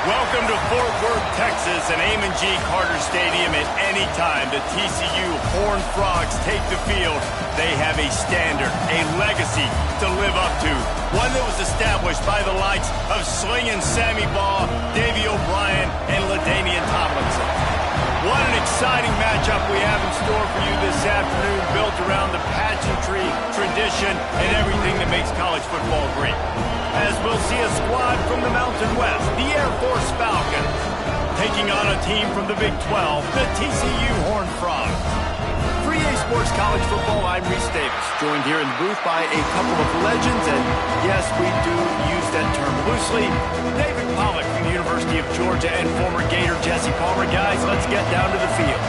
Welcome to Fort Worth, Texas, and Amon G. Carter Stadium. At any time the TCU Horned Frogs take the field, they have a standard, a legacy to live up to. One that was established by the likes of Slingin' Sammy Baugh, Davey O'Brien, and LaDainian Tomlinson. What an exciting matchup we have in store for you this afternoon, built around the pageantry, tradition, and everything that makes college football great. As we'll see a squad from the Mountain West, the Air Force Falcons, taking on a team from the Big 12, the TCU Horned Frogs. For EA Sports College Football, I'm Reese Davis, joined here in the booth by a couple of legends, and yes, we do use that term loosely. David Pollack from the University of Georgia and former Gator Jesse Palmer. Guys, let's get down to the field.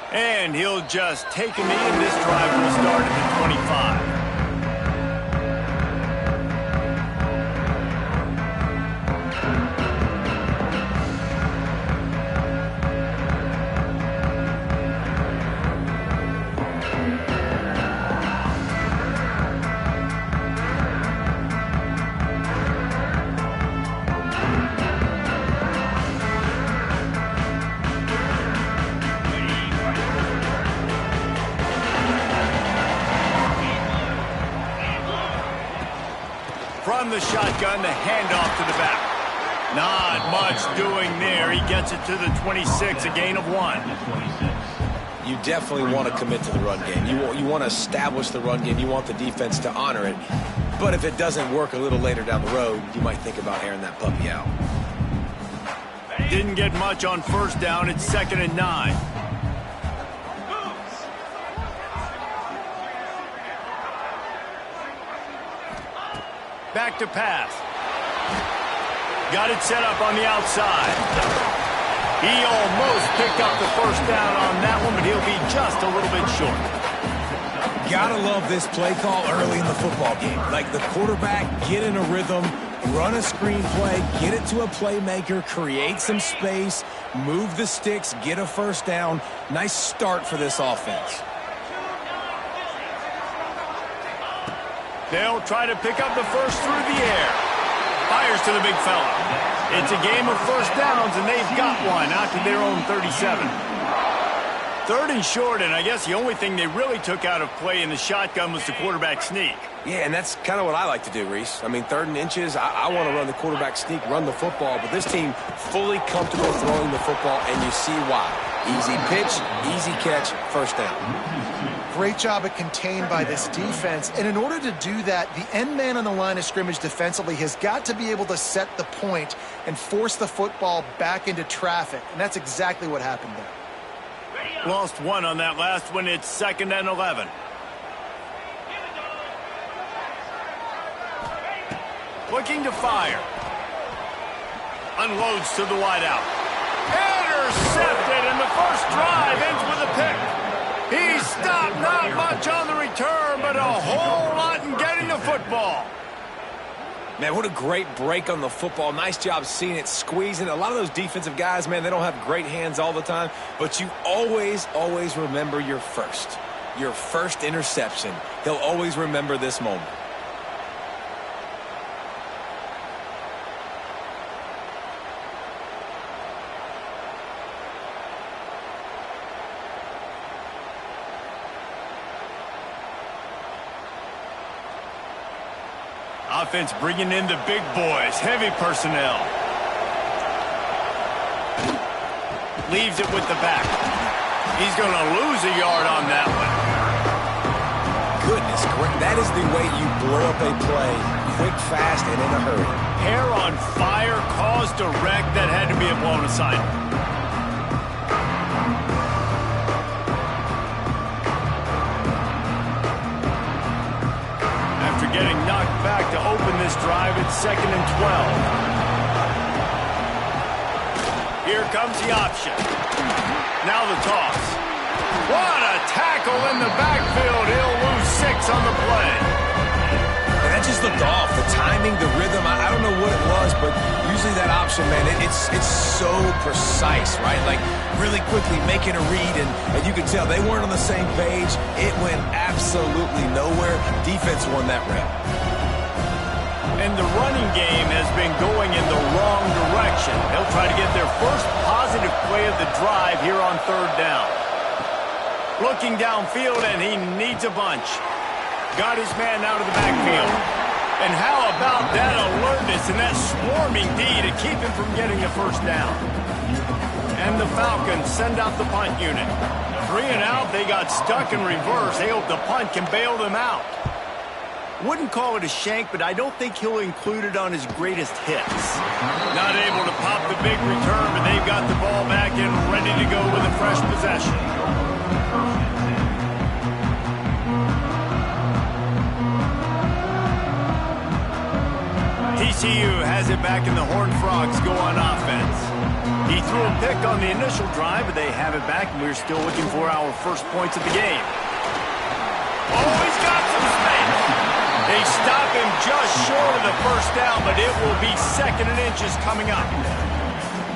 And he'll just take a knee, and this drive will start at the 25. From the shotgun, the handoff to the back. Not much doing there. He gets it to the 26, a gain of 1. You definitely want to commit to the run game. You want to establish the run game. You want the defense to honor it. But if it doesn't work a little later down the road, you might think about airing that puppy out. Didn't get much on first down. It's 2nd and 9. Back to pass. Got it set up on the outside. He almost picked up the first down on that one, but he'll be just a little bit short. Gotta love this play call early in the football game. Like the quarterback, get in a rhythm, run a screen play, get it to a playmaker, create some space, move the sticks, get a first down. Nice start for this offense. They'll try to pick up the first through the air. Fires to the big fella. It's a game of first downs, and they've got one out to their own 37. 3rd and short, and I guess the only thing they really took out of play in the shotgun was the quarterback sneak. Yeah, and that's kind of what I like to do, Reese. I mean, 3rd and inches, I want to run the quarterback sneak, run the football, but this team fully comfortable throwing the football, and you see why. Easy pitch, easy catch, first down. Great job at contained by this defense. And in order to do that, the end man on the line of scrimmage defensively has got to be able to set the point and force the football back into traffic. And that's exactly what happened there. Lost 1 on that last one. It's 2nd and 11. Looking to fire. Unloads to the wideout. Intercepted, and the first drive ends with a pick. He stopped, not much on the return, but a whole lot in getting the football. Man, what a great break on the football. Nice job seeing it, squeezing. A lot of those defensive guys, man, they don't have great hands all the time, but you always remember your first interception. He'll always remember this moment. Offense bringing in the big boys, heavy personnel. Leaves it with the back. He's going to lose a yard on that one. Goodness, that is the way you blow up a play, quick, fast, and in a hurry. Hair on fire, caused a wreck. That had to be a blown assignment. Getting knocked back to open this drive. It's 2nd and 12. Here comes the option. Now the toss. What a tackle in the backfield. He'll lose 6 on the play. And that just looked off. The timing, the rhythm, I don't know what it was, but usually that option, man, it's so precise, right? Like really quickly making a read, and you could tell they weren't on the same page. It went absolutely nowhere. Defense won that rep. And the running game has been going in the wrong direction. They'll try to get their first positive play of the drive here on third down. Looking downfield, and he needs a bunch. Got his man out of the backfield. And how about that alertness and that swarming D to keep him from getting the first down? And the Falcons send out the punt unit. 3 and out, they got stuck in reverse. They hope the punt can bail them out. Wouldn't call it a shank, but I don't think he'll include it on his greatest hits. Not able to pop the big return, but they've got the ball back and ready to go with a fresh possession. TCU has it back, and the Horned Frogs go on offense. He threw a pick on the initial drive, but they have it back, and we're still looking for our first points of the game. Oh, he's got some space. They stop him just short of the first down, but it will be 2nd and inches coming up.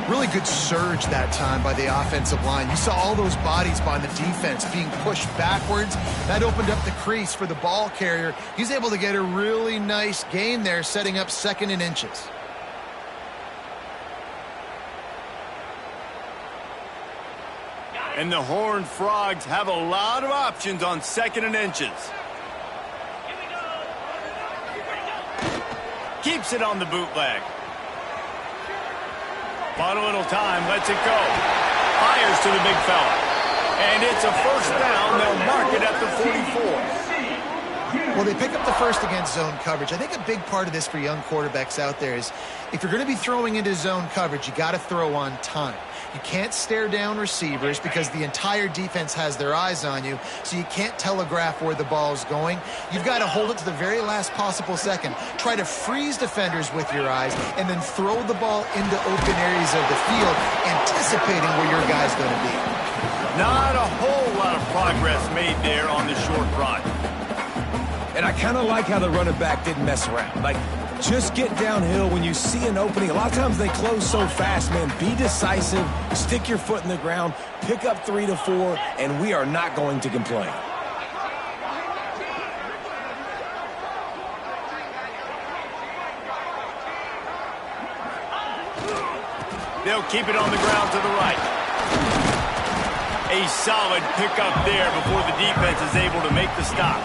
Really good surge that time by the offensive line. You saw all those bodies by the defense being pushed backwards. That opened up the crease for the ball carrier. He's able to get a really nice gain there, setting up 2nd and inches. And the Horned Frogs have a lot of options on 2nd and inches. Keeps it on the bootleg. Bought a little time, lets it go. Fires to the big fella. And it's a first down. They'll mark it at the 44. Well, they pick up the first against zone coverage. I think a big part of this for young quarterbacks out there is if you're going to be throwing into zone coverage, you got to throw on time. You can't stare down receivers because the entire defense has their eyes on you, so you can't telegraph where the ball's going. You've got to hold it to the very last possible second. Try to freeze defenders with your eyes, and then throw the ball into open areas of the field, anticipating where your guy's going to be. Not a whole lot of progress made there on the short run. And I kind of like how the running back didn't mess around. Like, just get downhill when you see an opening. A lot of times they close so fast, man. Be decisive, stick your foot in the ground, pick up 3 to 4, and we are not going to complain. They'll keep it on the ground to the right. A solid pickup there before the defense is able to make the stop.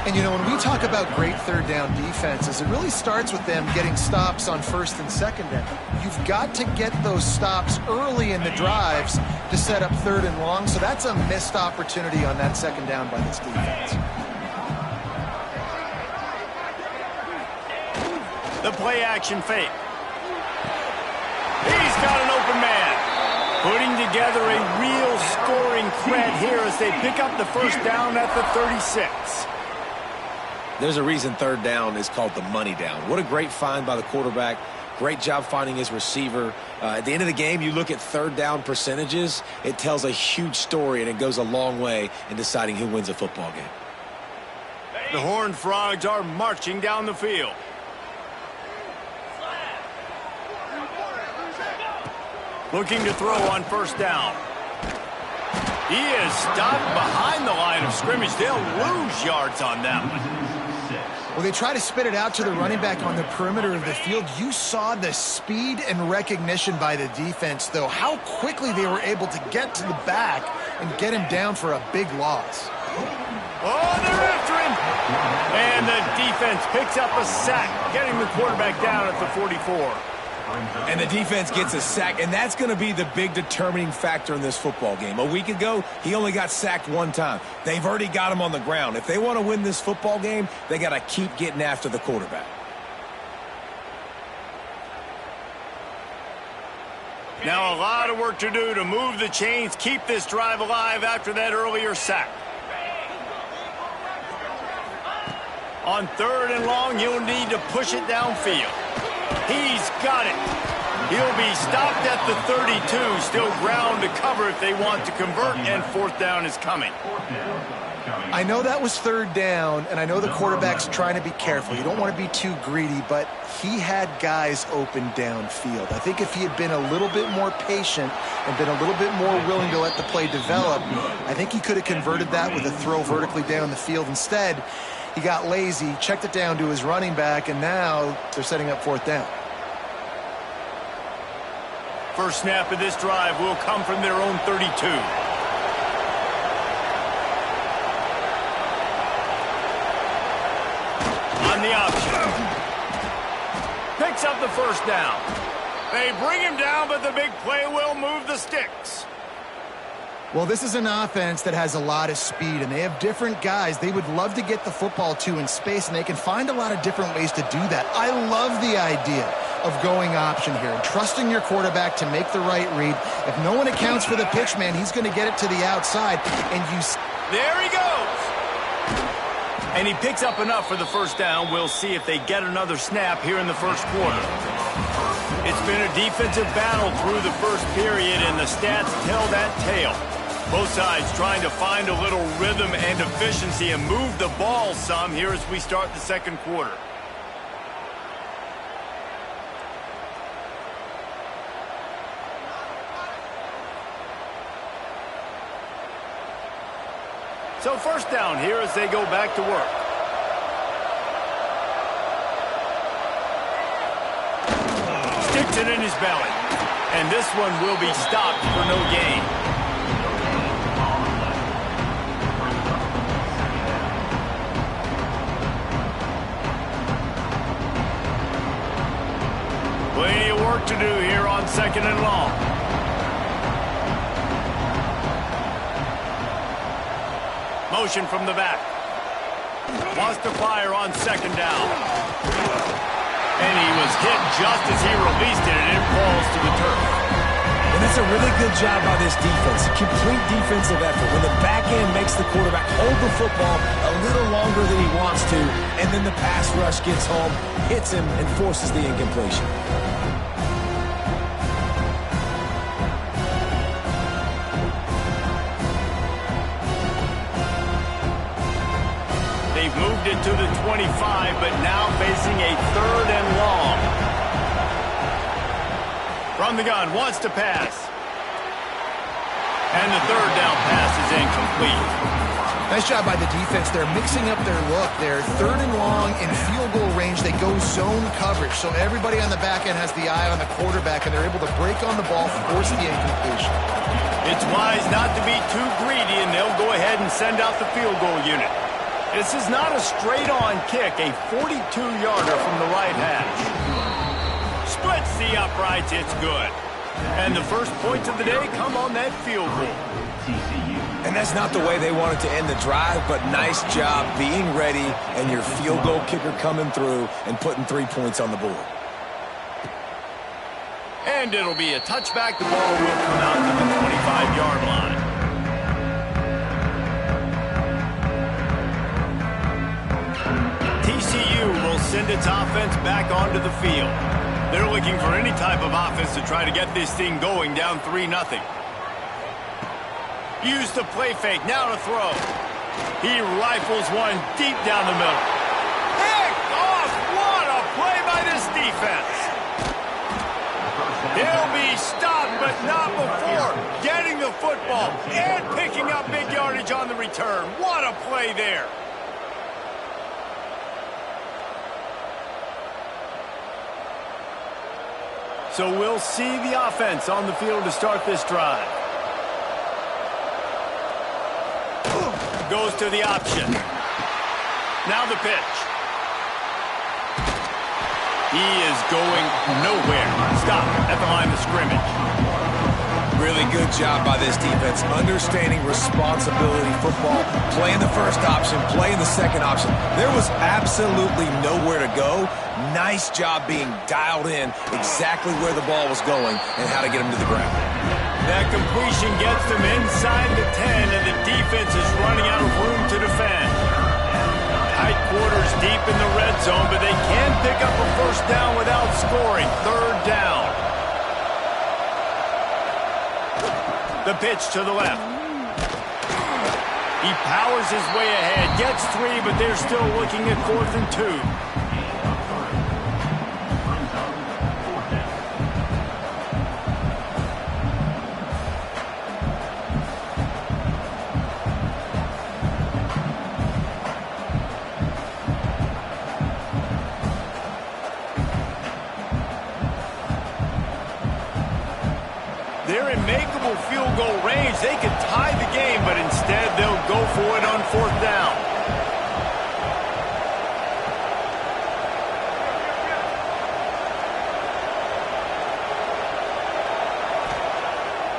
And, you know, when we talk about great third down defenses, it really starts with them getting stops on 1st and 2nd down. You've got to get those stops early in the drives to set up 3rd and long, so that's a missed opportunity on that 2nd down by this defense. The play action fake. He's got an open man. Putting together a real scoring threat here as they pick up the first down at the 36. There's a reason 3rd down is called the money down. What a great find by the quarterback. Great job finding his receiver. At the end of the game, you look at 3rd down percentages. It tells a huge story, and it goes a long way in deciding who wins a football game. The Horned Frogs are marching down the field. Looking to throw on 1st down. He is stopped behind the line of scrimmage. They'll lose yards on that one. Well, they try to spit it out to the running back on the perimeter of the field. You saw the speed and recognition by the defense, though, how quickly they were able to get to the back and get him down for a big loss. Oh, they're after him. And the defense picks up a sack, getting the quarterback down at the 44. And the defense gets a sack, and that's going to be the big determining factor in this football game. A week ago, he only got sacked 1 time. They've already got him on the ground. If they want to win this football game, they got to keep getting after the quarterback. Now a lot of work to do to move the chains, keep this drive alive after that earlier sack. On 3rd and long, you'll need to push it downfield. He's got it. He'll be stopped at the 32. Still ground to cover if they want to convert, and 4th down is coming. I know that was third down, and I know the quarterback's trying to be careful. You don't want to be too greedy, but he had guys open downfield. I think if he had been a little bit more patient and been a little bit more willing to let the play develop, I think he could have converted that with a throw vertically down the field. Instead, he got lazy, checked it down to his running back, and now they're setting up fourth down. First snap of this drive will come from their own 32. On the option. Picks up the first down. They bring him down, but the big play will move the sticks. Well, this is an offense that has a lot of speed, and they have different guys they would love to get the football to in space, and they can find a lot of different ways to do that. I love the idea of going option here and trusting your quarterback to make the right read. If no one accounts for the pitch, man, he's going to get it to the outside, and you... There he goes! And he picks up enough for the first down. We'll see if they get another snap here in the first quarter. It's been a defensive battle through the first period, and the stats tell that tale. Both sides trying to find a little rhythm and efficiency and move the ball some here as we start the second quarter. So first down here as they go back to work. Sticks it in his belly. And this one will be stopped for no gain. Plenty of work to do here on second and long. Motion from the back. Wants to fire on second down. And he was hit just as he released it, and it falls to the turf. And that's a really good job by this defense. Complete defensive effort. When the back end makes the quarterback hold the football a little longer than he wants to, and then the pass rush gets home, hits him, and forces the incompletion. They've moved it to the 25, but now facing a third and long. From the gun, wants to pass. And the third down pass is incomplete. Nice job by the defense. They're mixing up their look. They're third and long in field goal range. They go zone coverage, so everybody on the back end has the eye on the quarterback, and they're able to break on the ball, force the incompletion. It's wise not to be too greedy, and they'll go ahead and send out the field goal unit. This is not a straight-on kick, a 42-yarder from the right hash. Splits the uprights, it's good. And the first points of the day come on that field goal. And that's not the way they wanted to end the drive, but nice job being ready and your field goal kicker coming through and putting 3 points on the board. And it'll be a touchback. The ball will come out to the 25-yard line. TCU will send its offense back onto the field. They're looking for any type of offense to try to get this thing going, down 3-0. Use the play fake, now to throw. He rifles one deep down the middle. Picked off! What a play by this defense! He'll be stopped, but not before getting the football and picking up big yardage on the return. What a play there! So we'll see the offense on the field to start this drive. Goes to the option. Now the pitch. He is going nowhere. Stop at the line of scrimmage. Really good job by this defense, understanding responsibility football, playing the first option, playing the second option. There was absolutely nowhere to go. Nice job being dialed in exactly where the ball was going and how to get him to the ground. That completion gets them inside the 10, and the defense is running out of room to defend. Tight quarters deep in the red zone, but they can pick up a first down without scoring. Third down. The pitch to the left. He powers his way ahead, gets 3, but they're still looking at 4th and 2. They're in makeable field goal range. They could tie the game, but instead they'll go for it on 4th down.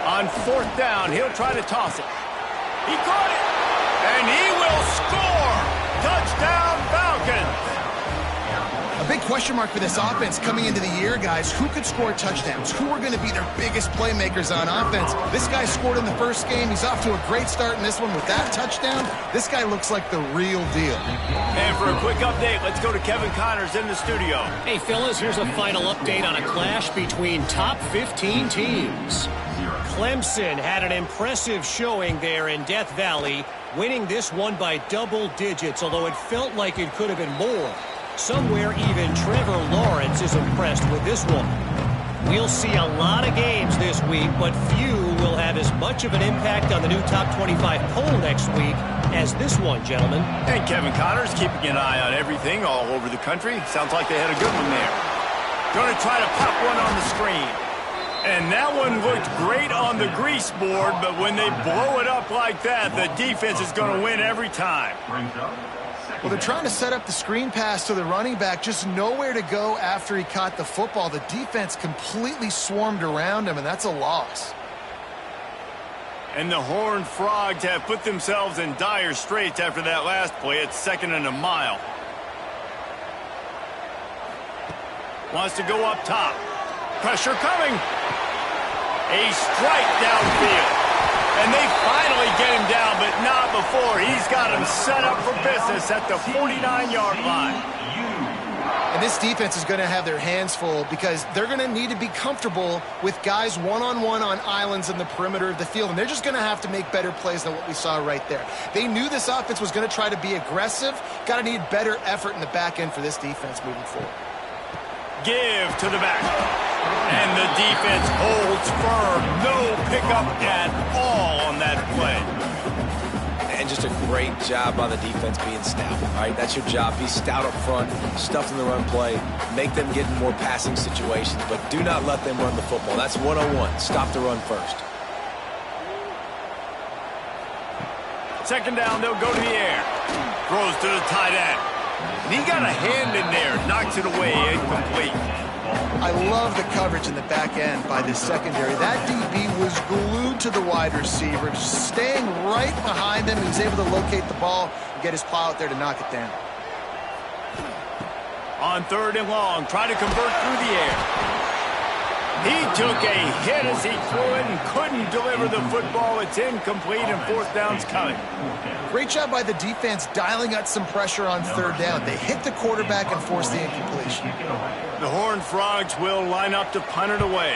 On 4th down, he'll try to toss it. He caught it, and he will score. Touchdown, Falcons. A big question mark for this offense coming into the year, guys. Who could score touchdowns? Who are going to be their biggest playmakers on offense? This guy scored in the first game. He's off to a great start in this one with that touchdown. This guy looks like the real deal. And for a quick update, let's go to Kevin Connors in the studio. Hey, fellas, here's a final update on a clash between top 15 teams. Clemson had an impressive showing there in Death Valley, winning this one by double digits, although it felt like it could have been more. Somewhere even Trevor Lawrence is impressed with this one. We'll see a lot of games this week, but few will have as much of an impact on the new top 25 poll next week as this one, gentlemen. And Kevin Connors keeping an eye on everything all over the country. Sounds like they had a good one there. Going to try to pop one on the screen. And that one looked great on the grease board, but when they blow it up like that, the defense is going to win every time. Well, they're trying to set up the screen pass to the running back, just nowhere to go after he caught the football. The defense completely swarmed around him, and that's a loss. And the Horned Frogs have put themselves in dire straits after that last play. It's 2nd and a mile. Wants to go up top. Pressure coming. A strike downfield. And they finally get him down, but not before. He's got him set up for business at the 49-yard line. And this defense is going to have their hands full because they're going to need to be comfortable with guys one-on-one on islands in the perimeter of the field. And they're just going to have to make better plays than what we saw right there. They knew this offense was going to try to be aggressive. Got to need better effort in the back end for this defense moving forward. Give to the back. And the defense holds firm. No pickup at all on that play. And just a great job by the defense being stout. All right, that's your job. Be stout up front, stuff in the run play, make them get in more passing situations, but do not let them run the football. That's 101. Stop the run first. 2nd down, they'll go to the air. Throws to the tight end. And he got a hand in there, knocks it away, incomplete. I love the coverage in the back end by this secondary. That DB was glued to the wide receiver, just staying right behind him. He was able to locate the ball and get his plow out there to knock it down. On 3rd and long, try to convert through the air. He took a hit as he threw it and couldn't deliver the football. It's incomplete, and 4th down's coming. Great job by the defense dialing out some pressure on 3rd down. They hit the quarterback and forced the incompletion. The Horned Frogs will line up to punt it away.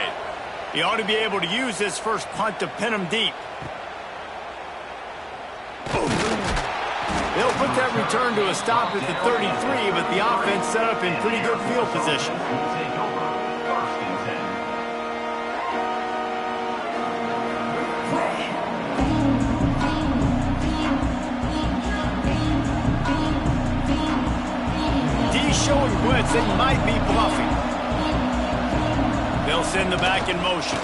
He ought to be able to use this first punt to pin him deep. They'll put that return to a stop at the 33, but the offense set up in pretty good field position. Showing blitz, they might be bluffing. They'll send the back in motion.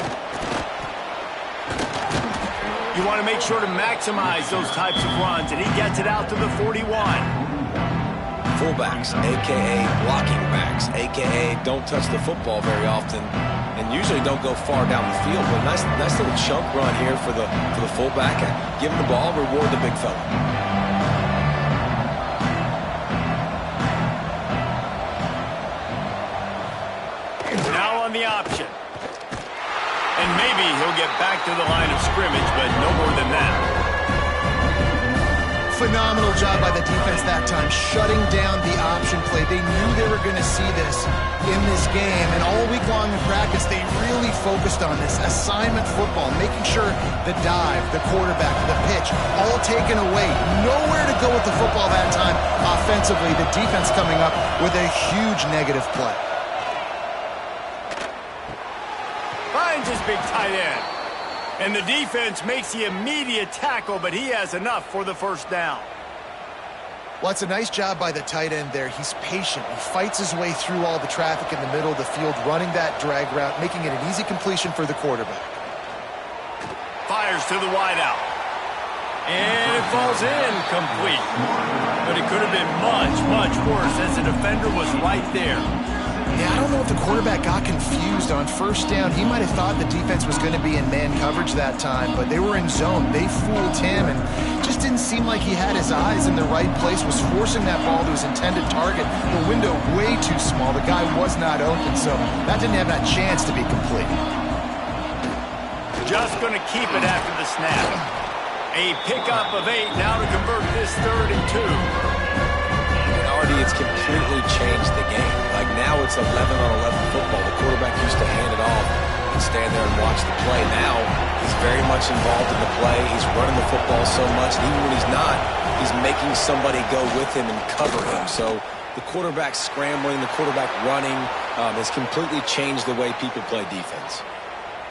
You want to make sure to maximize those types of runs, and he gets it out to the 41. Fullbacks, a.k.a. blocking backs, a.k.a. don't touch the football very often and usually don't go far down the field. But nice little chunk run here for the fullback. Give him the ball, reward the big fella. The option. And maybe he'll get back to the line of scrimmage, but no more than that. Phenomenal job by the defense that time, shutting down the option play. They knew they were going to see this in this game, and all week long in practice, they really focused on this assignment football, making sure the dive, the quarterback, the pitch, all taken away. Nowhere to go with the football that time offensively. The defense coming up with a huge negative play. Finds his big tight end. And the defense makes the immediate tackle, but he has enough for the first down. Well, it's a nice job by the tight end there. He's patient. He fights his way through all the traffic in the middle of the field, running that drag route, making it an easy completion for the quarterback. Fires to the wideout. And it falls in complete. But it could have been much, much worse as the defender was right there. Yeah, I don't know if the quarterback got confused on first down. He might have thought the defense was going to be in man coverage that time, but they were in zone. They fooled him, and just didn't seem like he had his eyes in the right place, was forcing that ball to his intended target. The window way too small. The guy was not open, so that didn't have that chance to be complete. Just going to keep it after the snap. A pickup of 8 now to convert this 3rd and 2. It's completely changed the game. Like now it's 11-on-11 football. The quarterback used to hand it off and stand there and watch the play. Now he's very much involved in the play. He's running the football so much, and even when he's not, he's making somebody go with him and cover him. So the quarterback scrambling, the quarterback running has completely changed the way people play defense.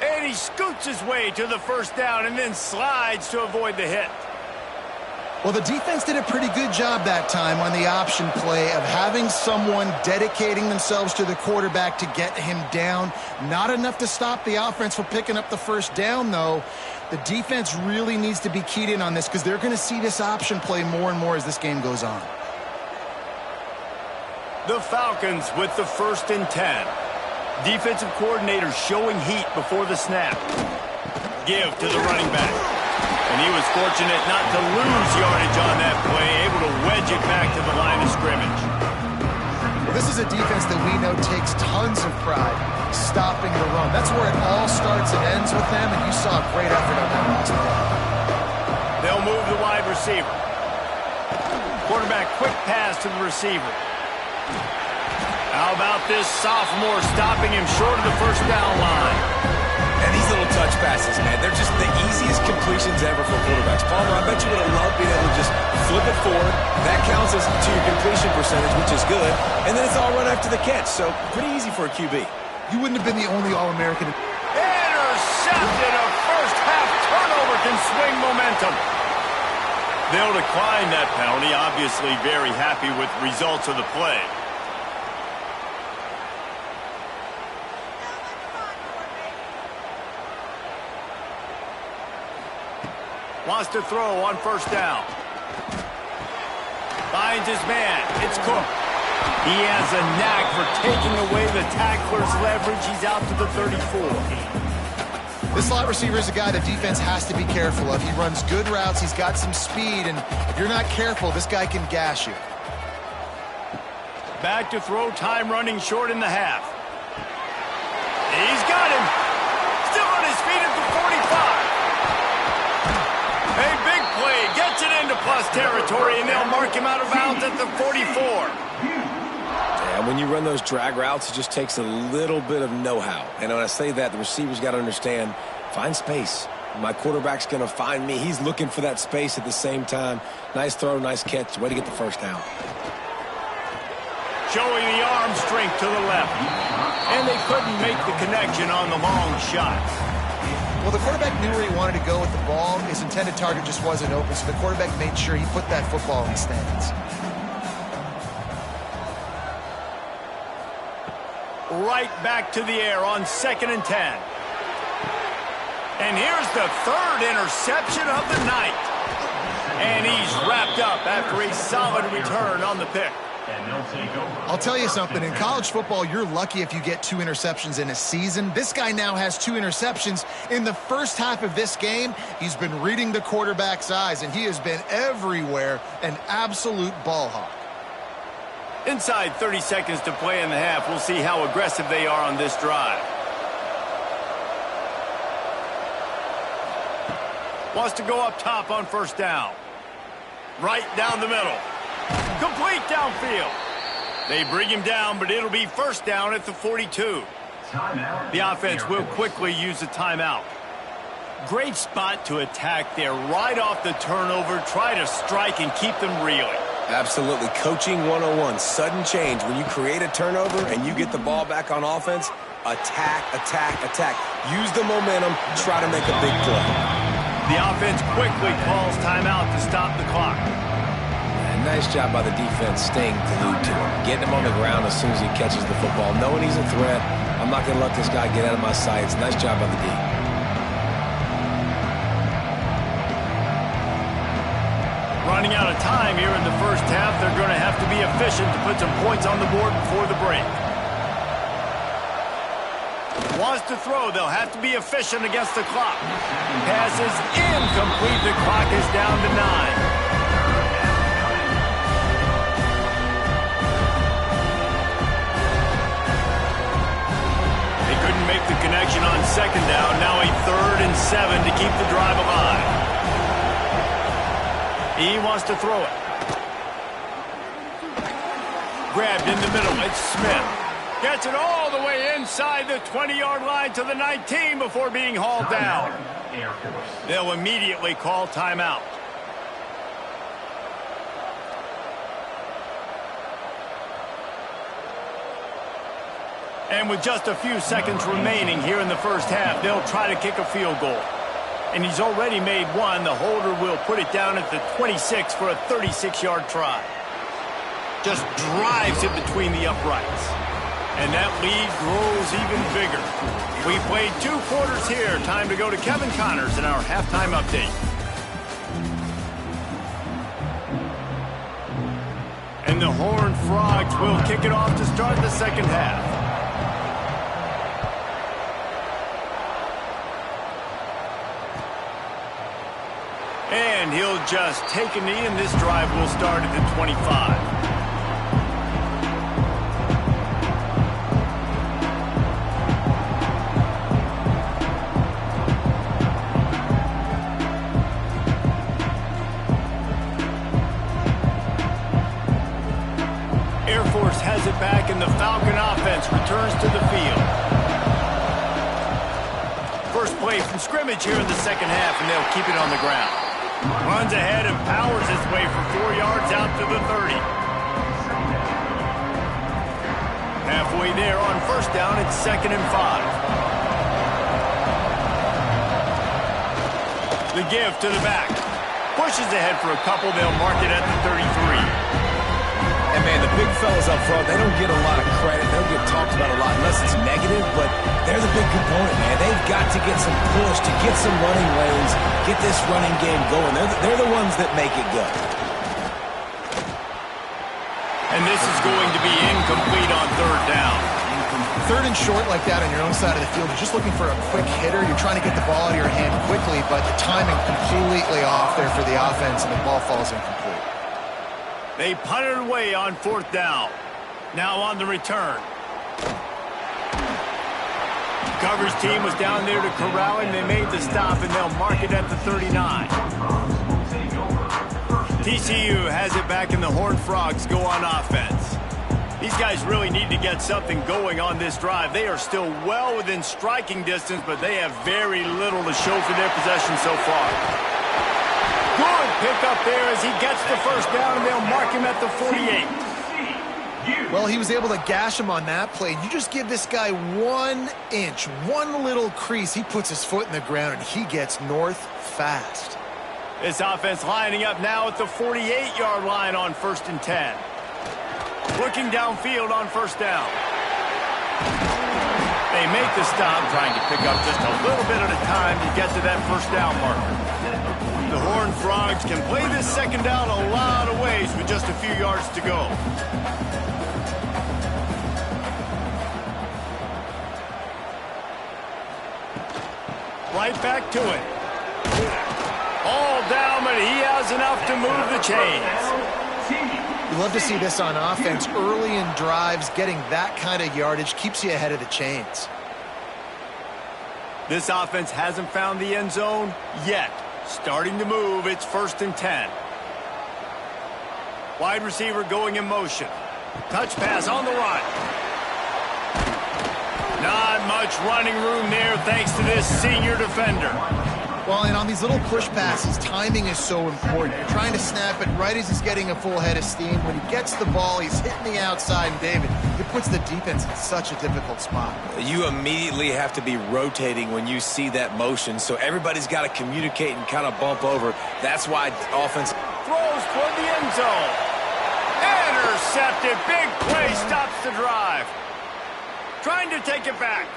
And he scoots his way to the first down and then slides to avoid the hit. Well, the defense did a pretty good job that time on the option play of having someone dedicating themselves to the quarterback to get him down. Not enough to stop the offense from picking up the first down, though. The defense really needs to be keyed in on this because they're going to see this option play more and more as this game goes on. The Falcons with the 1st and 10. Defensive coordinator showing heat before the snap. Give to the running back. And he was fortunate not to lose yardage on that play, able to wedge it back to the line of scrimmage. Well, this is a defense that we know takes tons of pride stopping the run. That's where it all starts and ends with them, and you saw a great effort on that last play. They'll move the wide receiver. Quarterback quick pass to the receiver. How about this sophomore stopping him short of the first down line? And these little touch passes, man, they're just the easiest completions ever for quarterbacks. Palmer, I bet you would have loved being able to just flip it forward. That counts as to your completion percentage, which is good. And then it's all run after the catch, so pretty easy for a QB. You wouldn't have been the only All-American. Intercepted. A first-half turnover can swing momentum. They'll decline that penalty, obviously very happy with the results of the play. Wants to throw on first down. Finds his man. It's Cook. He has a knack for taking away the tackler's leverage. He's out to the 34. This slot receiver is a guy the defense has to be careful of. He runs good routes. He's got some speed, and if you're not careful, this guy can gash you. Back to throw, time running short in the half. He's got him. Still on his feet at the 45. A big play, gets it into plus territory, and they'll mark him out of bounds at the 44. Yeah, when you run those drag routes, it just takes a little bit of know-how. And when I say that, the receiver's got to understand, find space. My quarterback's going to find me. He's looking for that space at the same time. Nice throw, nice catch. Way to get the first down. Showing the arm strength to the left. And they couldn't make the connection on the long shot. Well, the quarterback knew where he wanted to go with the ball. His intended target just wasn't open, so the quarterback made sure he put that football in the stands. Right back to the air on 2nd and 10. And here's the 3rd interception of the night. And he's wrapped up after a solid return on the pick. I'll tell you something. In college football, you're lucky if you get 2 interceptions in a season. This guy now has 2 interceptions. In the first half of this game, he's been reading the quarterback's eyes, and he has been everywhere, an absolute ball hawk. Inside 30 seconds to play in the half. We'll see how aggressive they are on this drive. Wants to go up top on first down. Right down the middle. Complete downfield. They bring him down, but it'll be first down at the 42. The offense will quickly use a timeout. Great spot to attack there. Right off the turnover, try to strike and keep them reeling. Absolutely. Coaching 101. Sudden change. When you create a turnover and you get the ball back on offense, attack, attack, attack. Use the momentum. Try to make a big play. The offense quickly calls timeout to stop the clock. And nice job by the defense staying glued to him. Getting him on the ground as soon as he catches the football. Knowing he's a threat. I'm not going to let this guy get out of my sights. Nice job by the D. Running out of time here in the first half. They're going to have to be efficient to put some points on the board before the break. Wants to throw. They'll have to be efficient against the clock. Pass is incomplete. The clock is down to 9. They couldn't make the connection on second down. Now a 3rd and 7 to keep the drive alive. He wants to throw it. Grabbed in the middle. It's Smith. Gets it all the way inside the 20-yard line to the 19 before being hauled down. They'll immediately call timeout. And with just a few seconds remaining here in the first half, they'll try to kick a field goal. And he's already made one. The holder will put it down at the 26 for a 36-yard try. Just drives it between the uprights. And that lead grows even bigger. We played 2 quarters here. Time to go to Kevin Connors in our halftime update. And the Horned Frogs will kick it off to start the second half. And he'll just take a knee, and this drive will start at the 25. Air Force has it back, and the Falcon offense returns to the field. First play from scrimmage here in the second half, and they'll keep it on the ground. Runs ahead and powers his way for 4 yards out to the 30. Halfway there on first down, it's 2nd and 5. The give to the back. Pushes ahead for a couple. They'll mark it at the 33. And, man, the big fellas up front, they don't get a lot of credit. They don't get talked about a lot unless it's negative, but they're the big component, man. They've got to get some push, to get some running lanes, get this running game going. They're the ones that make it go. And this is going to be incomplete on 3rd down. 3rd and short like that on your own side of the field. You're just looking for a quick hitter. You're trying to get the ball out of your hand quickly, but the timing completely off there for the offense, and the ball falls incomplete. They punted away on 4th down. Now on the return. Coverage team was down there to corral him. They made the stop, and they'll mark it at the 39. TCU has it back, and the Horned Frogs go on offense. These guys really need to get something going on this drive. They are still well within striking distance, but they have very little to show for their possession so far. Good pick up there as he gets the first down, and they'll mark him at the 48. Well, he was able to gash him on that play. You just give this guy 1 inch, one little crease. He puts his foot in the ground, and he gets north fast. This offense lining up now at the 48-yard line on 1st and 10. Looking downfield on first down. They make the stop, trying to pick up just a little bit at a time to get to that first down marker. The Horned Frogs can play this second down a lot of ways with just a few yards to go. Right back to it. All down, but he has enough to move the chains. You love to see this on offense. Early in drives, getting that kind of yardage keeps you ahead of the chains. This offense hasn't found the end zone yet. Starting to move, it's 1st and 10. Wide receiver going in motion. Touch pass on the run. Not much running room there thanks to this senior defender. Well, and on these little push passes, timing is so important. You're trying to snap it right as he's getting a full head of steam. When he gets the ball, he's hitting the outside, and David, it puts the defense in such a difficult spot. You immediately have to be rotating when you see that motion, so everybody's got to communicate and kind of bump over. That's why offense throws toward the end zone. Intercepted. Big play stops the drive. Trying to take it back.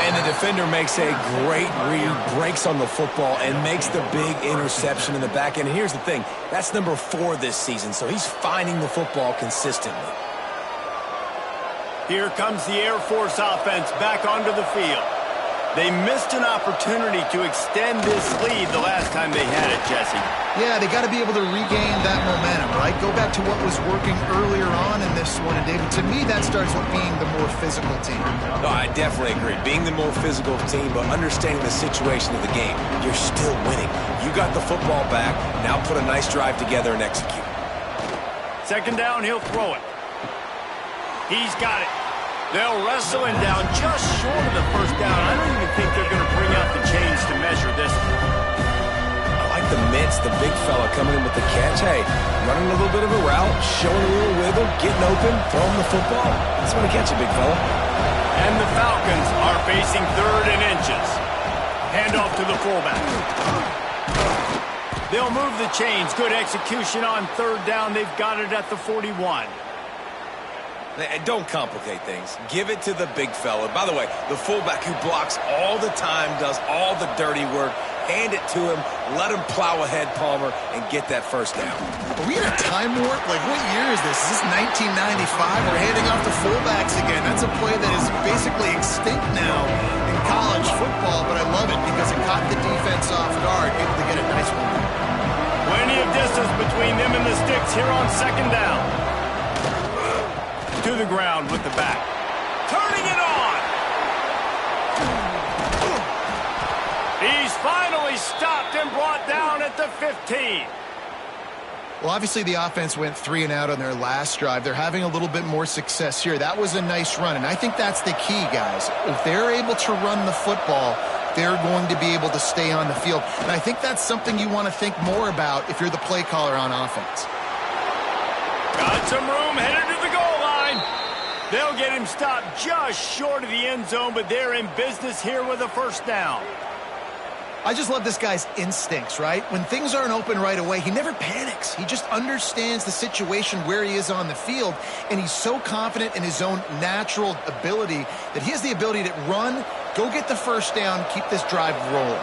And the defender makes a great read, breaks on the football, and makes the big interception in the back end. And here's the thing, that's number 4 this season, so he's finding the football consistently. Here comes the Air Force offense back onto the field. They missed an opportunity to extend this lead the last time they had it, Jesse. Yeah, they got to be able to regain that momentum, right? Go back to what was working earlier on in this one. And, David, to me, that starts with being the more physical team. No, I definitely agree. Being the more physical team, but understanding the situation of the game. You're still winning. You got the football back. Now put a nice drive together and execute. Second down, he'll throw it. He's got it. They'll wrestle him down just short of the first down. I don't even think they're going to bring out the chains to measure this one. I like the mitts, the big fella coming in with the catch. Hey, running a little bit of a route, showing a little wiggle, getting open, throwing the football. That's going to catch it, big fella. And the Falcons are facing 3rd and inches. Hand off to the fullback. They'll move the chains. Good execution on 3rd down. They've got it at the 41. Don't complicate things. Give it to the big fella. By the way, the fullback who blocks all the time, does all the dirty work. Hand it to him. Let him plow ahead, Palmer, and get that first down. Are we in a time warp? Like, what year is this? Is this 1995? We're handing off to fullbacks again. That's a play that is basically extinct now in college football, but I love it because it caught the defense off guard, able to get a nice one. Plenty of distance between them and the sticks here on 2nd down. To the ground with the back. Turning it on. He's finally stopped and brought down at the 15. Well, obviously the offense went 3 and out on their last drive. They're having a little bit more success here. That was a nice run, and I think that's the key, guys. If they're able to run the football, they're going to be able to stay on the field. And I think that's something you want to think more about if you're the play caller on offense. Got some room, headed to the goal line. They'll get him stopped just short of the end zone, but they're in business here with a first down. I just love this guy's instincts, right? When things aren't open right away, he never panics. He just understands the situation where he is on the field, and he's so confident in his own natural ability that he has the ability to run, go get the first down, keep this drive rolling.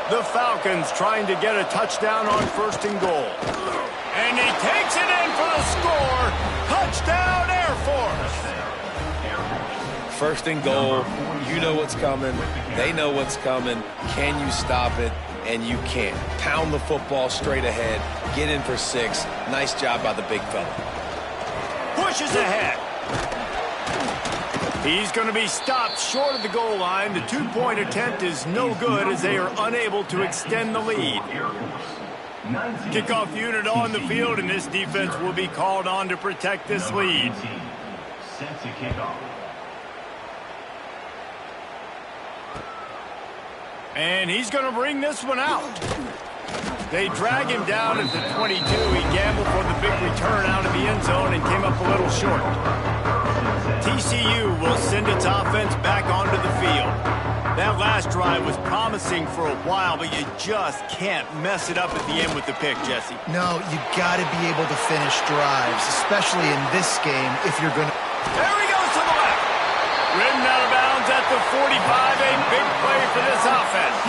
The Falcons trying to get a touchdown on 1st and goal. And he takes it in for the score. Touchdown, Air Force. 1st and goal. You know what's coming. They know what's coming. Can you stop it? And you can't. Pound the football straight ahead. Get in for 6. Nice job by the big fella. Pushes ahead. He's going to be stopped short of the goal line. The 2-point attempt is no good as they are unable to extend the lead. Kickoff unit on the field, and this defense will be called on to protect this lead. Set to kick off. And he's going to bring this one out. They drag him down at the 22. He gambled for the big return out of the end zone and came up a little short. TCU will send its offense back onto the field. That last drive was promising for a while, but you just can't mess it up at the end with the pick, Jesse. No, you got to be able to finish drives, especially in this game if you're going to... There he goes to the left. Ridden out of bounds at the 45. A big play for this offense.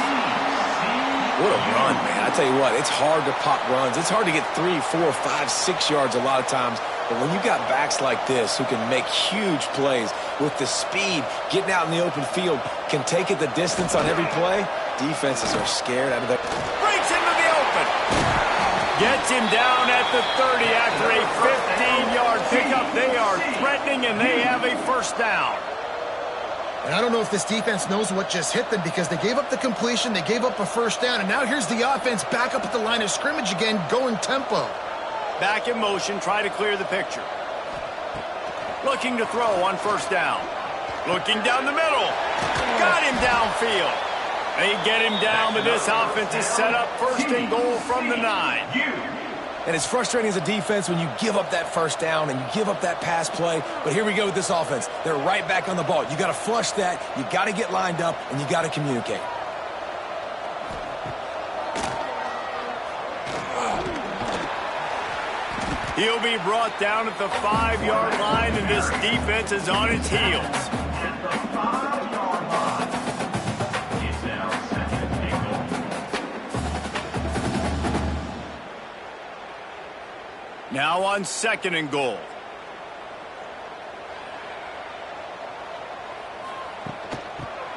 What a run, man. I tell you what, it's hard to pop runs. It's hard to get 3, 4, 5, 6 yards a lot of times. But when you got backs like this who can make huge plays with the speed, getting out in the open field, can take it the distance on every play, defenses are scared out of their... Breaks into the open. Gets him down at the 30 after a 15-yard pickup. They are threatening, and they have a first down. And I don't know if this defense knows what just hit them because they gave up the completion, they gave up a first down, and now here's the offense back up at the line of scrimmage again, going tempo. Back in motion, try to clear the picture. Looking to throw on first down. Looking down the middle. Got him downfield. They get him down, but this offense is set up first and goal from the 9. And it's frustrating as a defense when you give up that first down and you give up that pass play. But here we go with this offense. They're right back on the ball. You got to flush that. You got to get lined up, and you got to communicate. He'll be brought down at the 5-yard line, and this defense is on its heels. Now on 2nd and goal.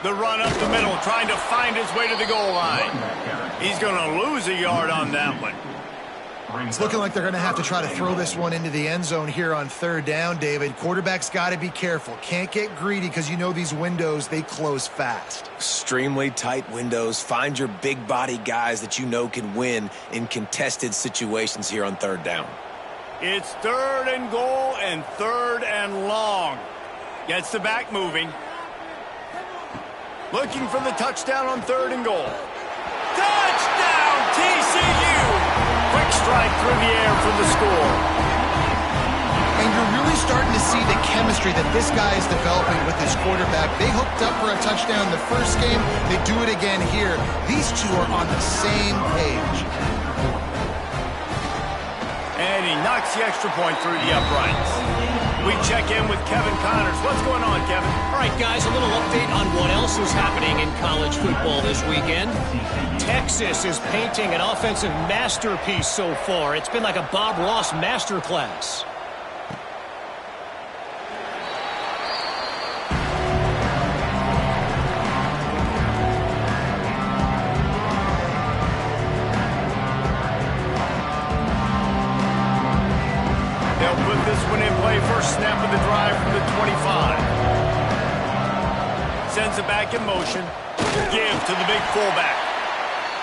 The run up the middle, trying to find his way to the goal line. He's going to lose a yard on that one. It's looking like they're going to have to try to throw this one into the end zone here on 3rd down, David. Quarterback's got to be careful. Can't get greedy because you know these windows, they close fast. Extremely tight windows. Find your big body guys that you know can win in contested situations here on 3rd down. It's 3rd and goal and 3rd and long. Gets the back moving. Looking for the touchdown on 3rd and goal. Touchdown, TCU! Quick strike through the air for the score. And you're really starting to see the chemistry that this guy is developing with his quarterback. They hooked up for a touchdown the first game. They do it again here. These two are on the same page. And he knocks the extra point through the uprights. We check in with Kevin Connors. What's going on, Kevin? All right, guys, a little update on what else is happening in college football this weekend. Texas is painting an offensive masterpiece so far. It's been like a Bob Ross masterclass. They'll put this one in play. First snap of the drive from the 25. Sends it back in motion. Give to the big fullback.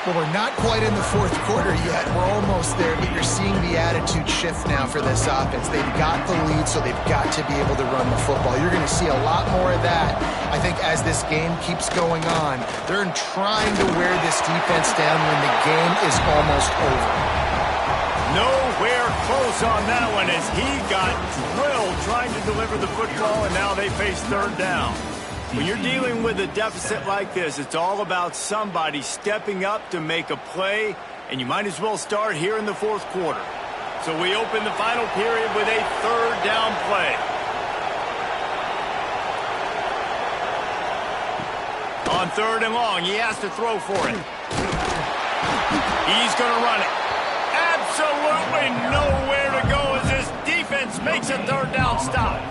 Well, we're not quite in the 4th quarter yet. We're almost there, but you're seeing the attitude shift now for this offense. They've got the lead, so they've got to be able to run the football. You're going to see a lot more of that, I think, as this game keeps going on. They're trying to wear this defense down when the game is almost over. Nowhere close on that one as he got drilled trying to deliver the football, and now they face 3rd down. When you're dealing with a deficit like this, it's all about somebody stepping up to make a play, and you might as well start here in the 4th quarter. So we open the final period with a 3rd down play. On 3rd and long, he has to throw for it. He's going to run it. Absolutely nowhere to go as this defense makes a 3rd down stop.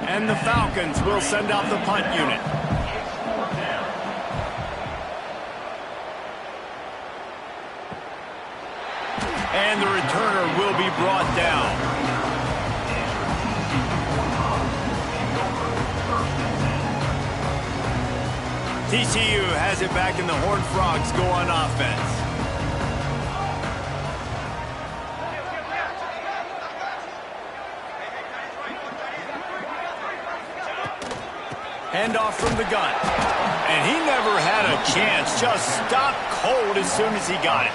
And the Falcons will send out the punt unit. And the returner will be brought down. TCU has it back, and the Horned Frogs go on offense. Handoff from the gun. And he never had a chance. Just stopped cold as soon as he got it.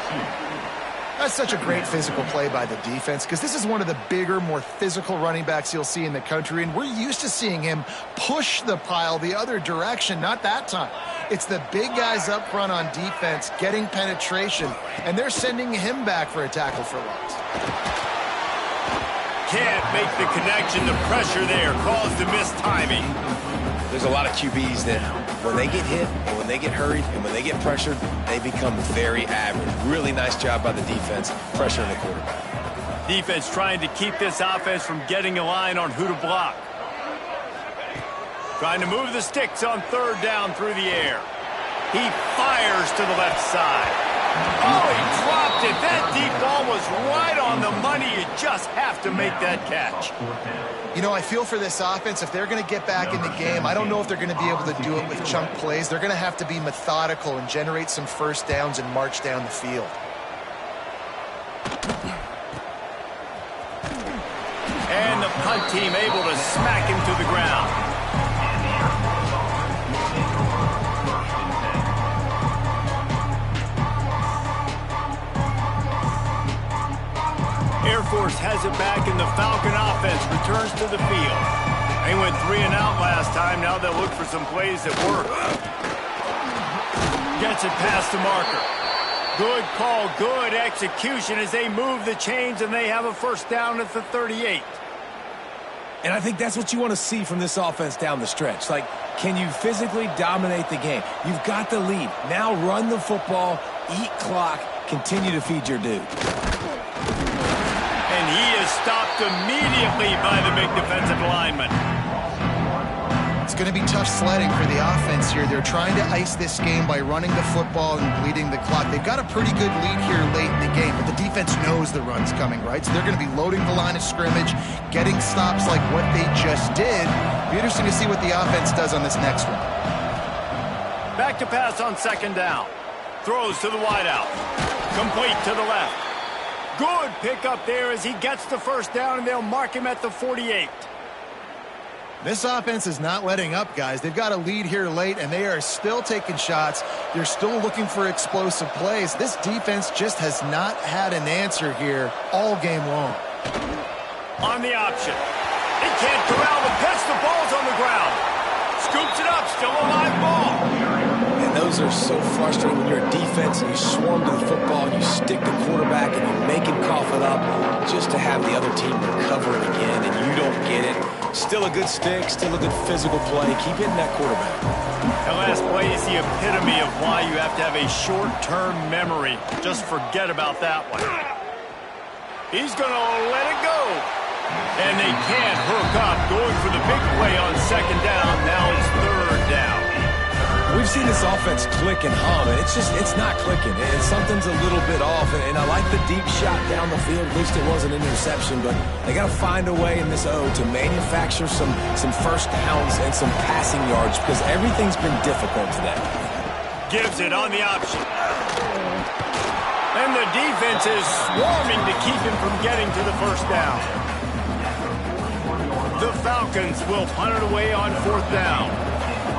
That's such a great physical play by the defense because this is one of the bigger, more physical running backs you'll see in the country, and we're used to seeing him push the pile the other direction. Not that time. It's the big guys up front on defense getting penetration, and they're sending him back for a tackle for loss. Can't make the connection. The pressure there caused the missed timing. There's a lot of QBs that when they get hit and when they get hurried and when they get pressured, they become very average. Really nice job by the defense, pressuring the quarterback. Defense trying to keep this offense from getting a line on who to block. Trying to move the sticks on 3rd down through the air. He fires to the left side. Oh, he dropped it. That deep ball was right on the money. You just just have to make that catch. You know, I feel for this offense. If they're going to get back in the game, I don't know if they're going to be able to do it with chunk plays. They're going to have to be methodical and generate some first downs and march down the field. And the punt team able to smack him to the ground. Air Force has it back, and the Falcon offense returns to the field. They went 3 and out last time. Now they'll look for some plays that work. Gets it past the marker. Good call, good execution as they move the chains, and they have a first down at the 38. And I think that's what you want to see from this offense down the stretch. Like, can you physically dominate the game? You've got the lead. Now run the football, eat clock, continue to feed your dude. And he is stopped immediately by the big defensive lineman. It's going to be tough sledding for the offense here. They're trying to ice this game by running the football and bleeding the clock. They've got a pretty good lead here late in the game, but the defense knows the run's coming, right? So they're going to be loading the line of scrimmage, getting stops like what they just did. Be interesting to see what the offense does on this next one. Back to pass on second down. Throws to the wideout. Complete to the left. Good pickup there as he gets the first down, and they'll mark him at the 48. This offense is not letting up, guys. They've got a lead here late, and they are still taking shots. They're still looking for explosive plays. This defense just has not had an answer here all game long. On the option. He can't corral the pitch. The ball's on the ground. Scoops it up. Still a live ball. And those are so frustrating when you're a defense and you swarm to the football and you stick the quarterback and you make him cough it up just to have the other team recover it again and you don't get it. Still a good stick, still a good physical play. Keep hitting that quarterback. That last play is the epitome of why you have to have a short-term memory. Just forget about that one. He's going to let it go. And they can't hook up. Going for the big play on second down. Now it's third down. We've seen this offense click and hum, and it's not clicking. And something's a little bit off, and I like the deep shot down the field. At least it wasn't an interception, but they got to find a way in this O to manufacture some first downs and some passing yards because everything's been difficult today. Gives it on the option. And the defense is swarming to keep him from getting to the first down. The Falcons will punt it away on fourth down.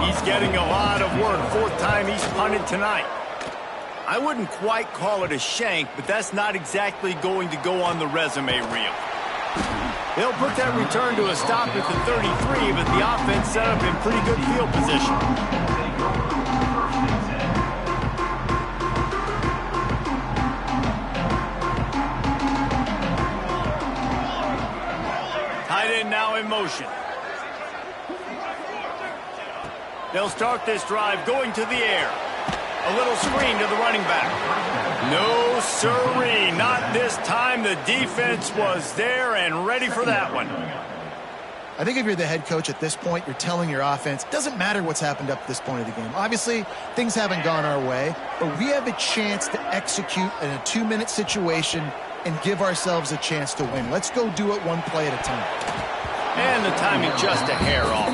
He's getting a lot of work. Fourth time he's punted tonight. I wouldn't quite call it a shank, but that's not exactly going to go on the resume reel. They'll put that return to a stop at the 33, but the offense set up in pretty good field position. Tight end now in motion. They'll start this drive going to the air. A little screen to the running back. No siree, not this time. The defense was there and ready for that one. I think if you're the head coach at this point, you're telling your offense, doesn't matter what's happened up to this point of the game. Obviously, things haven't gone our way, but we have a chance to execute in a 2-minute situation and give ourselves a chance to win. Let's go do it one play at a time. And the timing just a hair off.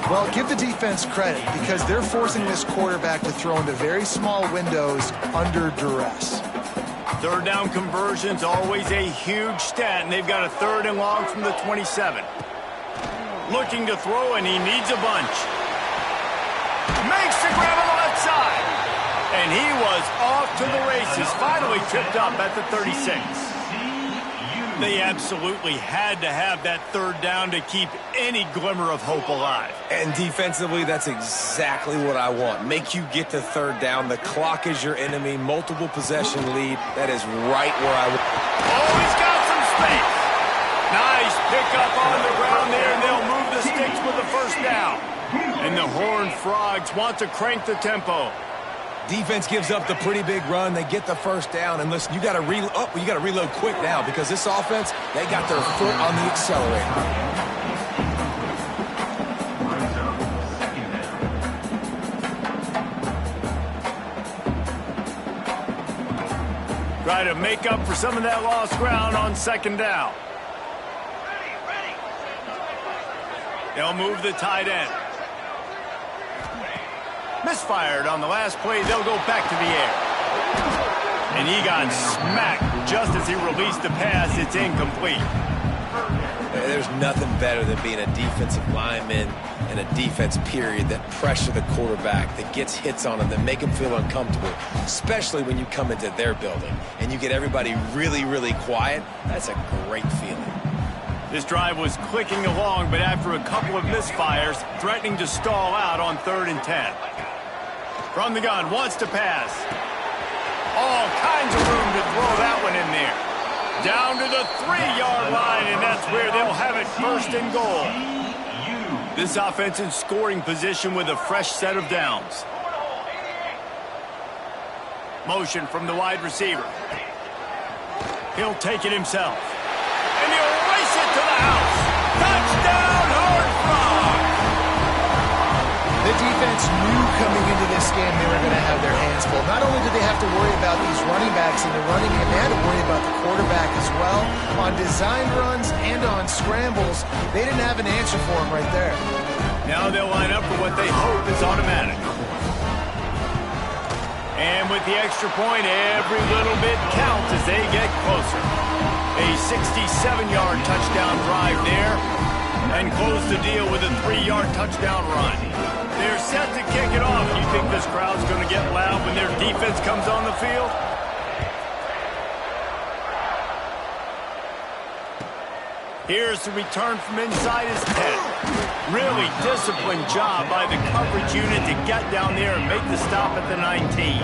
Well, give the defense credit because they're forcing this quarterback to throw into very small windows under duress. Third down conversion's always a huge stat, and they've got a third and long from the 27. Looking to throw, and he needs a bunch. Makes the grab on the left side. And he was off to the races, finally tripped up at the 36. They absolutely had to have that third down to keep any glimmer of hope alive. And defensively, that's exactly what I want. Make you get to third down. The clock is your enemy. Multiple possession lead. That is right where I would. Oh, he's got some space. Nice pickup on the ground there, and they'll move the sticks with the first down. And the Horned Frogs want to crank the tempo. Defense gives up the pretty big run. They get the first down. And listen, you got to reload quick now because this offense, they got their foot on the accelerator. Try to make up for some of that lost ground on second down. They'll move the tight end. Misfired on the last play. They'll go back to the air. And he got smacked just as he released the pass. It's incomplete. There's nothing better than being a defensive lineman and a defense period that pressure the quarterback, that gets hits on him, that make him feel uncomfortable, especially when you come into their building and you get everybody really, really quiet. That's a great feeling. This drive was clicking along, but after a couple of misfires, threatening to stall out on 3rd and 10. From the gun, wants to pass. All kinds of room to throw that one in there. Down to the 3-yard line, and that's where they'll have it 1st and goal. This offense in scoring position with a fresh set of downs. Motion from the wide receiver. He'll take it himself. And he'll race it to the house. Touchdown, Horned Frogs! The defense knew coming into this game they were going to have their hands full. Not only did they have to worry about these running backs in the running game, they had to worry about the quarterback as well. On design runs and on scrambles, they didn't have an answer for him right there. Now they'll line up for what they hope is automatic. And with the extra point, every little bit counts as they get closer. A 67-yard touchdown drive there, and close the deal with a 3-yard touchdown run. They're set to kick it off. You think this crowd's going to get loud when their defense comes on the field? Here's the return from inside his 10. Really disciplined job by the coverage unit to get down there and make the stop at the 19.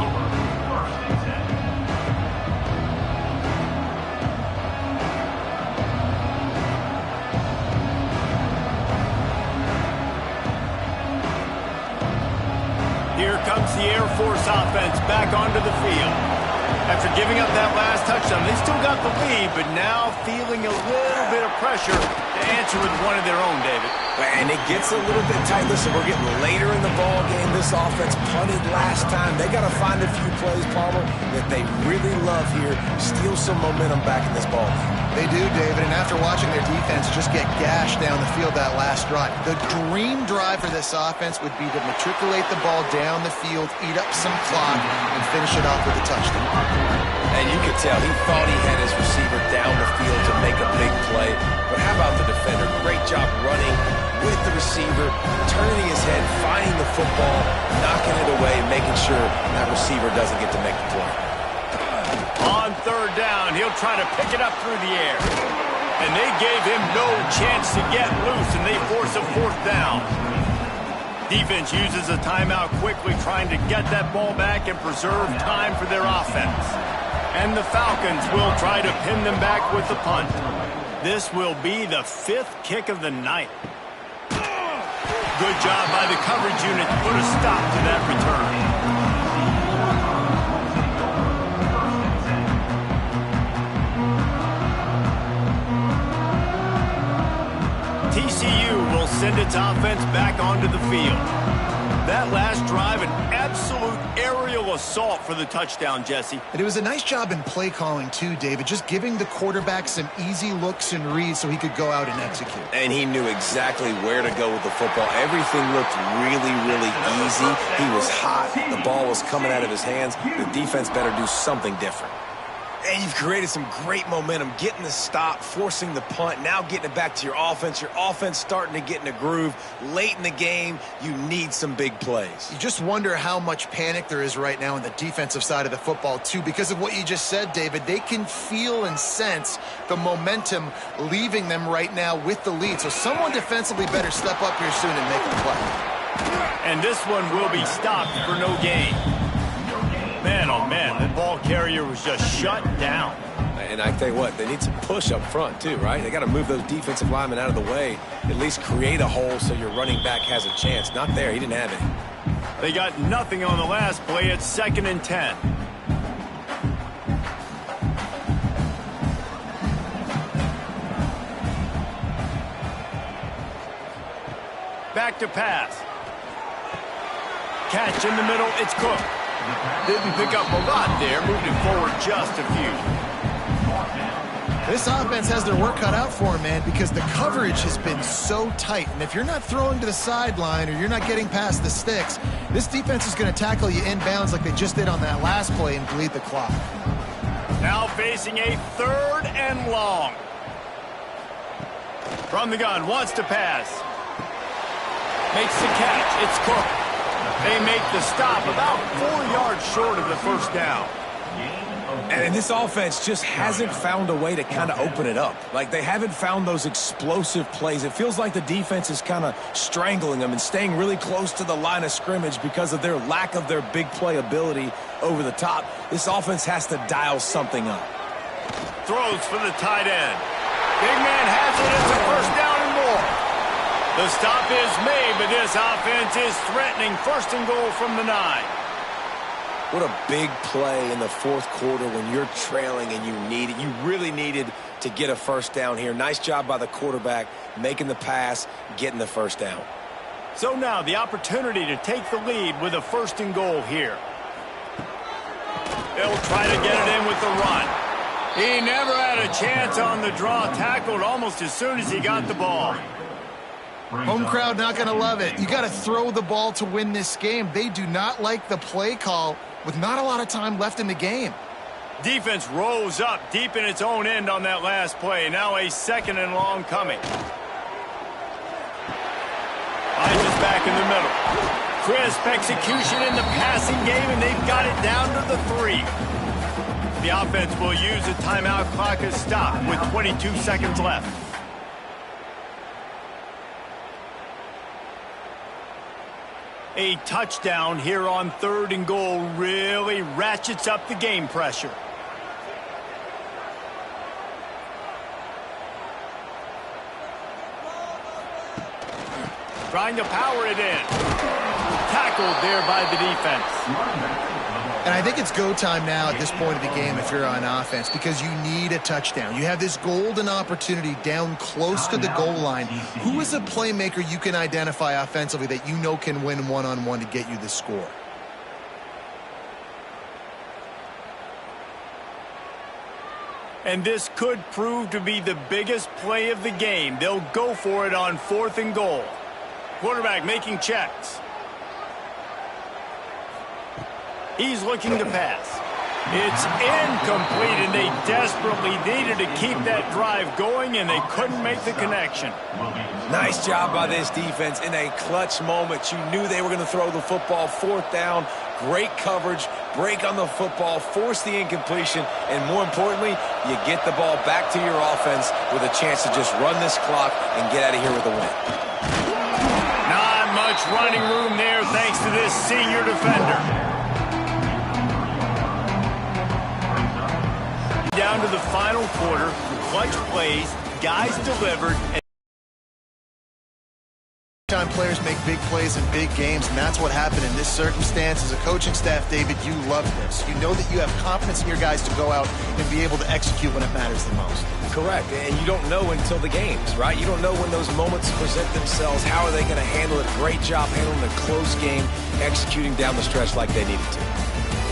Here comes the Air Force offense back onto the field. After giving up that last touchdown, they still got the lead, but now feeling a little bit of pressure to answer with one of their own, David. And it gets a little bit tight. Listen, we're getting later in the ball game. This offense punted last time. They got to find a few plays, Palmer, that they really love here. Steal some momentum back in this ball game. They do, David, and after watching their defense just get gashed down the field that last drive, the dream drive for this offense would be to matriculate the ball down the field, eat up some clock, and finish it off with a touchdown. And you could tell he thought he had his receiver down the field to make a big play. But how about the defender? Great job running with the receiver, turning his head, finding the football, knocking it away, making sure that receiver doesn't get to make the play. On 3rd down, he'll try to pick it up through the air. And they gave him no chance to get loose, and they force a 4th down. Defense uses a timeout quickly, trying to get that ball back and preserve time for their offense. And the Falcons will try to pin them back with the punt. This will be the 5th kick of the night. Good job by the coverage unit to put a stop to that return. TCU will send its offense back onto the field. That last drive, an absolute aerial assault for the touchdown, Jesse. And it was a nice job in play calling, too, David, just giving the quarterback some easy looks and reads so he could go out and execute. And he knew exactly where to go with the football. Everything looked really, really easy. He was hot. The ball was coming out of his hands. The defense better do something different. And you've created some great momentum, getting the stop, forcing the punt, now getting it back to your offense. Your offense starting to get in a groove. Late in the game, you need some big plays. You just wonder how much panic there is right now on the defensive side of the football, too. Because of what you just said, David, they can feel and sense the momentum leaving them right now with the lead. So someone defensively better step up here soon and make a play. And this one will be stopped for no gain. Man, oh man, the ball carrier was just shut down. And I tell you what, they need some push up front too, right? They got to move those defensive linemen out of the way, at least create a hole so your running back has a chance. Not there, he didn't have it. They got nothing on the last play. It's 2nd and 10. Back to pass. Catch in the middle, it's Cook. Didn't pick up a lot there, moved it forward just a few. This offense has their work cut out for them, man, because the coverage has been so tight. And if you're not throwing to the sideline or you're not getting past the sticks, this defense is going to tackle you inbounds like they just did on that last play and bleed the clock. Now facing a 3rd and long. From the gun, wants to pass. Makes the catch. It's Cook. They make the stop about 4 yards short of the first down. And this offense just hasn't found a way to kind of open it up. Like, they haven't found those explosive plays. It feels like the defense is kind of strangling them and staying really close to the line of scrimmage because of their lack of their big play ability over the top. This offense has to dial something up. Throws for the tight end. Big man has it. It's a first down and more. The stop is made, but this offense is threatening 1st and goal from the 9. What a big play in the 4th quarter when you're trailing and you really needed to get a first down here. Nice job by the quarterback, making the pass, getting the first down. So now the opportunity to take the lead with a 1st and goal here. They'll try to get it in with the run. He never had a chance on the draw, tackled almost as soon as he got the ball. Home crowd not going to love it. You got to throw the ball to win this game. They do not like the play call with not a lot of time left in the game. Defense rose up deep in its own end on that last play. Now a 2nd and long coming. Finds us back in the middle. Crisp execution in the passing game, and they've got it down to the 3. The offense will use a timeout clock as stop with 22 seconds left. A touchdown here on 3rd and goal really ratchets up the game pressure. Trying to power it in. Tackled there by the defense. And I think it's go time now at this point of the game if you're on offense because you need a touchdown. You have this golden opportunity down close to the goal line. Who is a playmaker you can identify offensively that you know can win one-on-one to get you the score? And this could prove to be the biggest play of the game. They'll go for it on 4th and goal. Quarterback making checks. He's looking to pass. It's incomplete, and they desperately needed to keep that drive going, and they couldn't make the connection. Nice job by this defense in a clutch moment. You knew they were going to throw the football. 4th down, great coverage, break on the football, force the incompletion, and more importantly, you get the ball back to your offense with a chance to just run this clock and get out of here with a win. Not much running room there thanks to this senior defender. Down to the final quarter, clutch plays, guys delivered. Time players make big plays in big games, and that's what happened in this circumstance. As a coaching staff, David, you love this. You know that you have confidence in your guys to go out and be able to execute when it matters the most. Correct, and you don't know until the games, right? You don't know when those moments present themselves. How are they going to handle it? Great job handling a close game, executing down the stretch like they needed to.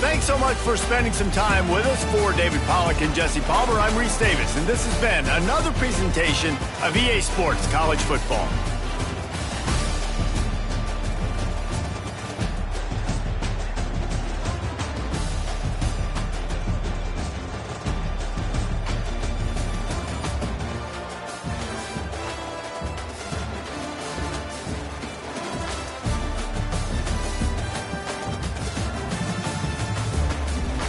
Thanks so much for spending some time with us. For David Pollack and Jesse Palmer, I'm Reese Davis, and this has been another presentation of EA Sports College Football.